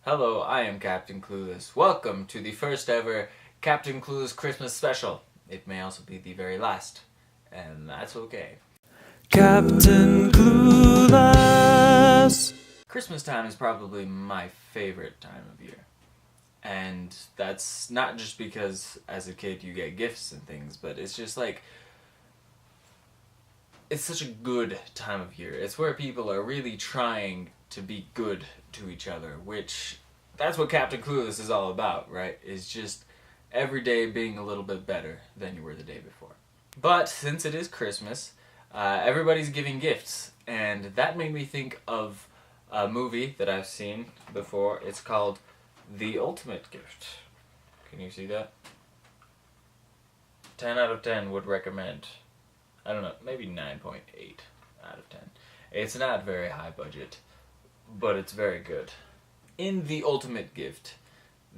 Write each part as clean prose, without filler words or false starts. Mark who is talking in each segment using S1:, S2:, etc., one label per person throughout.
S1: Hello, I am Captain Clueless. Welcome to the first ever Captain Clueless Christmas special. It may also be the very last, and that's okay.
S2: Captain Clueless.
S1: Christmas time is probably my favorite time of year. And that's not just because as a kid you get gifts and things, but it's just like, it's such a good time of year. It's where people are really trying to be good to each other, which that's what Captain Clueless is all about, right? Is just every day being a little bit better than you were the day before. But since it is Christmas, everybody's giving gifts, and that made me think of a movie that I've seen before. It's called The Ultimate Gift. Can you see that? 10 out of 10 would recommend. I don't know, maybe 9.8 out of 10. It's not very high budget, but it's very good. In The Ultimate Gift,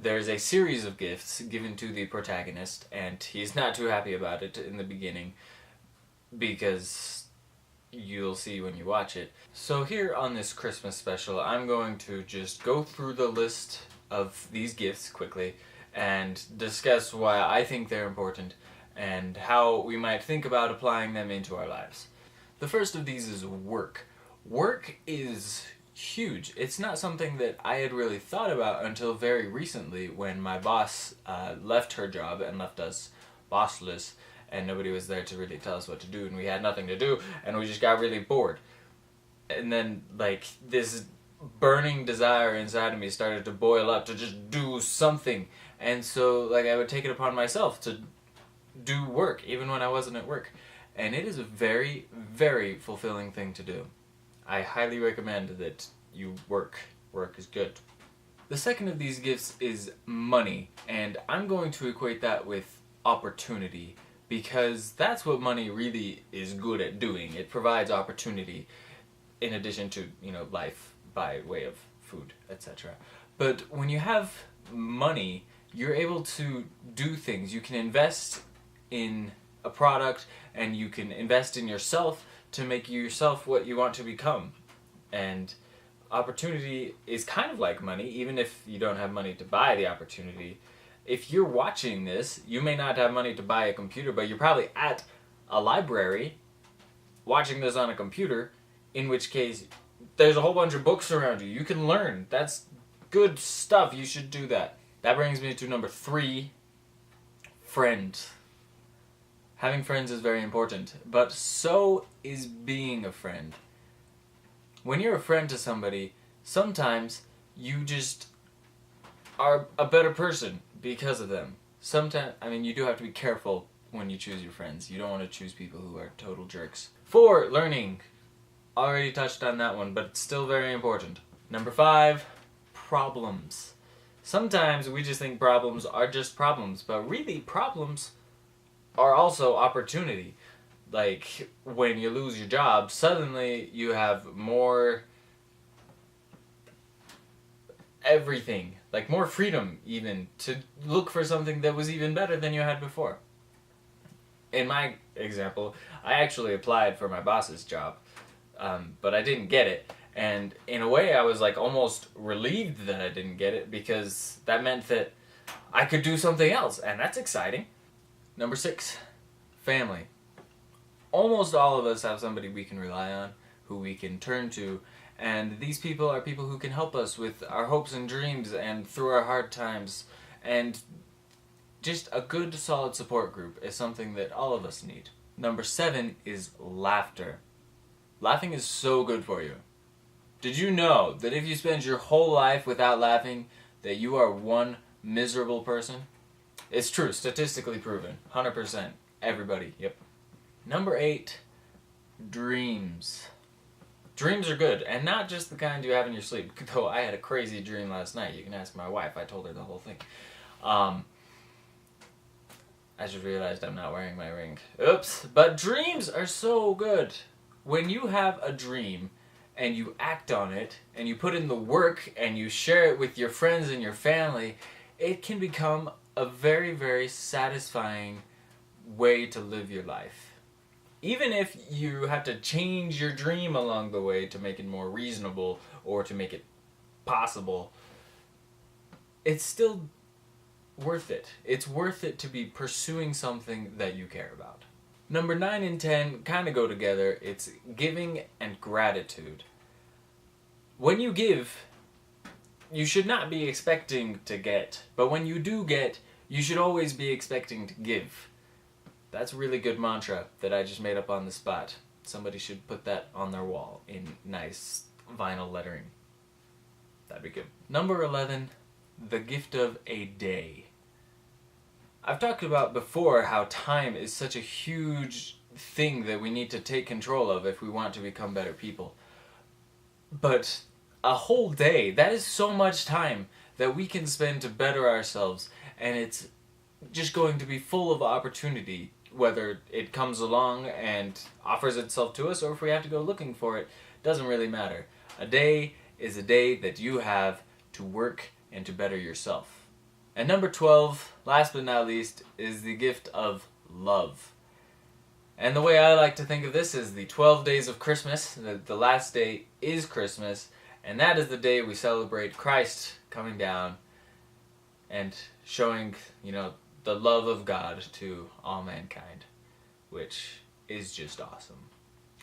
S1: there's a series of gifts given to the protagonist, and he's not too happy about it in the beginning because you'll see when you watch it. So here on this Christmas special, I'm going to just go through the list of these gifts quickly and discuss why I think they're important and how we might think about applying them into our lives. The first of these is work. Work is huge. It's not something that I had really thought about until very recently when my boss left her job and left us bossless, and nobody was there to really tell us what to do, and we had nothing to do, and we just got really bored. And then, like, this burning desire inside of me started to boil up to just do something. And so, like, I would take it upon myself to do work, even when I wasn't at work. And it is a very, very fulfilling thing to do. I highly recommend that you work. Work is good. The second of these gifts is money, and I'm going to equate that with opportunity, because that's what money really is good at doing. It provides opportunity in addition to, life by way of food, etc. But when you have money, you're able to do things. You can invest in a product, and you can invest in yourself to make yourself what you want to become. And opportunity is kind of like money, even if you don't have money to buy the opportunity. If you're watching this, you may not have money to buy a computer, but you're probably at a library watching this on a computer, in which case there's a whole bunch of books around you. You can learn. That's good stuff. You should do that. That brings me to number 3, friends. Having friends is very important, but so is being a friend. When you're a friend to somebody, sometimes you just are a better person because of them. Sometimes, you do have to be careful when you choose your friends. You don't want to choose people who are total jerks. 4, learning. Already touched on that one, but it's still very important. Number 5, problems. Sometimes we just think problems are just problems, but really problems are also opportunity. Like, when you lose your job, suddenly you have more everything, like more freedom even, to look for something that was even better than you had before. In my example, I actually applied for my boss's job, but I didn't get it. And in a way, I was like almost relieved that I didn't get it, because that meant that I could do something else, and that's exciting. Number 6, family. Almost all of us have somebody we can rely on, who we can turn to, and these people are people who can help us with our hopes and dreams and through our hard times. And just a good, solid support group is something that all of us need. Number 7 is laughter. Laughing is so good for you. Did you know that if you spend your whole life without laughing, that you are one miserable person? It's true, statistically proven. 100%. Everybody, yep. Number 8, dreams. Dreams are good, and not just the kind you have in your sleep. Though I had a crazy dream last night. You can ask my wife. I told her the whole thing. I just realized I'm not wearing my ring. Oops. But dreams are so good. When you have a dream and you act on it and you put in the work and you share it with your friends and your family, it can become a very, very satisfying way to live your life. Even if you have to change your dream along the way to make it more reasonable or to make it possible, it's still worth it. It's worth it to be pursuing something that you care about. Number 9 and 10 kind of go together. It's giving and gratitude. When you give, you should not be expecting to get, but when you do get, you should always be expecting to give. That's a really good mantra that I just made up on the spot. Somebody should put that on their wall in nice vinyl lettering. That'd be good. Number 11, the gift of a day. I've talked about before how time is such a huge thing that we need to take control of if we want to become better people. But a whole day, that is so much time that we can spend to better ourselves, and it's just going to be full of opportunity, whether it comes along and offers itself to us or if we have to go looking for it, doesn't really matter. A day is a day that you have to work and to better yourself. And number 12, last but not least, is the gift of love. And the way I like to think of this is the 12 days of Christmas. The last day is Christmas, and that is the day we celebrate Christ coming down and showing, the love of God to all mankind, which is just awesome.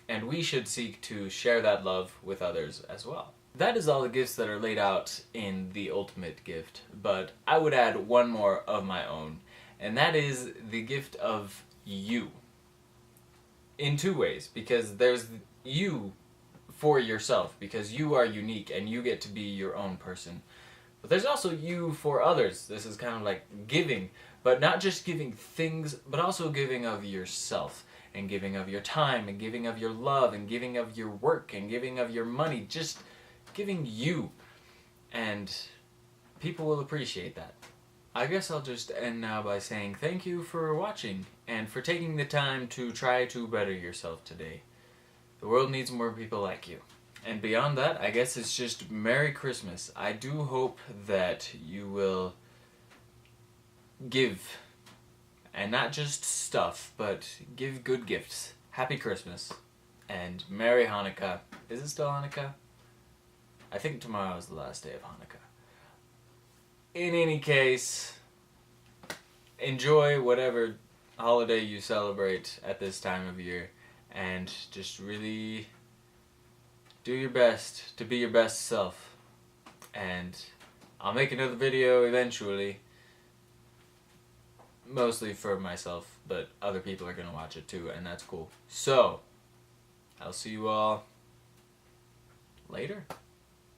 S1: And we should seek to share that love with others as well. That is all the gifts that are laid out in the ultimate gift, but I would add one more of my own, and that is the gift of you. In 2 ways, because there's you for yourself, because you are unique and you get to be your own person. But there's also you for others. This is kind of like giving, but not just giving things, but also giving of yourself, and giving of your time, and giving of your love, and giving of your work, and giving of your money, just giving you, and people will appreciate that. I guess I'll just end now by saying thank you for watching, and for taking the time to try to better yourself today. The world needs more people like you. And beyond that, I guess it's just Merry Christmas. I do hope that you will give, and not just stuff, but give good gifts. Happy Christmas, and Merry Hanukkah. Is it still Hanukkah? I think tomorrow is the last day of Hanukkah. In any case, enjoy whatever holiday you celebrate at this time of year, and just really do your best to be your best self. And I'll make another video eventually, mostly for myself, but other people are going to watch it too, and that's cool. So, I'll see you all later.